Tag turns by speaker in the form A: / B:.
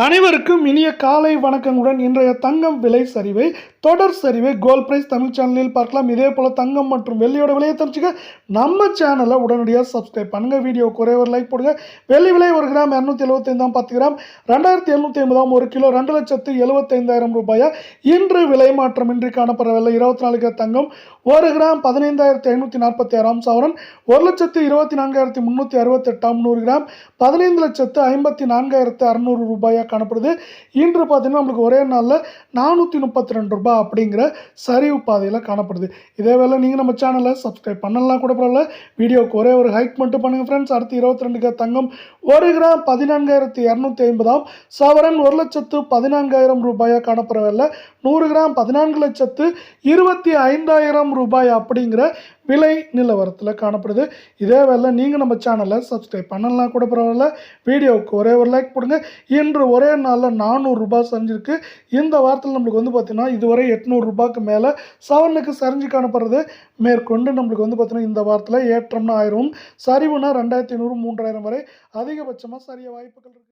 A: அனைவருக்கும் இனிய காலை வணக்கங்களுடன் இன்றைய தங்கம் விலை சரிவை தொடர் சரிவை கோல்ட் பிரைஸ் தமிழ் சேனலில் பார்க்கலாம். இதே போல தங்கம் மற்றும் வெள்ளியோட விலையை தெரிஞ்சுக்க நம்ம சேனலை உடனடியாக சப்ஸ்கிரைப் பண்ணுங்க. வீடியோ ஒரே ஒரு லைக் போடுங்க. வெள்ளி விலை 1 கிராம் 275 10 கிராம் 2750 1 கிலோ 2,75,000 ரூபாயா இன்று விலை மாற்றமின்றி காணப்படவில்லை. 24 கிராம் தங்கம் 1 கிராம் 15,546 சவரன் 1,24,368 100 கிராம் 15,54,600 ரூபாயா காணப்படுது. இன்று பார்த்தீங்கன்னா நம்மளுக்கு ஒரே நாளில் 432 ரூபாய் அப்படிங்கிற சரிவு பாதையில் காணப்படுது. இதே வேளை நீங்கள் நம்ம சேனலை சப்ஸ்கிரைப் பண்ணலாம் கூட பரவாயில்ல, வீடியோவுக்கு ஒரே ஒரு ஹைக் மட்டும் பண்ணுங்கள் ஃப்ரெண்ட்ஸ். அடுத்து 22 கிராம் தங்கம் 1 கிராம் 14,250 சவரன் 1,14,000 ரூபாயா காணப்படவில்லை. 100 கிராம் 14,25,000 ரூபாய் அப்படிங்கிற விலை நிலவரத்தில் காணப்படுது. இதே வேளை நீங்கள் நம்ம சேனலை சப்ஸ்கிரைப் பண்ணலாம் கூட பரவாயில்ல, வீடியோவுக்கு ஒரே ஒரு லைக் போடுங்க. இன்று ஒரே நாளில் 400 ரூபாய் சரிஞ்சிருக்கு. இந்த வாரத்தில் நம்மளுக்கு பார்த்தீங்கன்னா இதுவரை 800 ரூபாய்க்கு மேலே சவரனுக்கு சரிஞ்சு காணப்படுறது. மேற்கொண்டு நம்மளுக்கு பார்த்தீங்கன்னா இந்த வாரத்தில் ஏற்றம்னா 1000, சரிவுனா 2500 3000 வரை அதிகபட்சமாக சரிய வாய்ப்புகள் இருக்குது.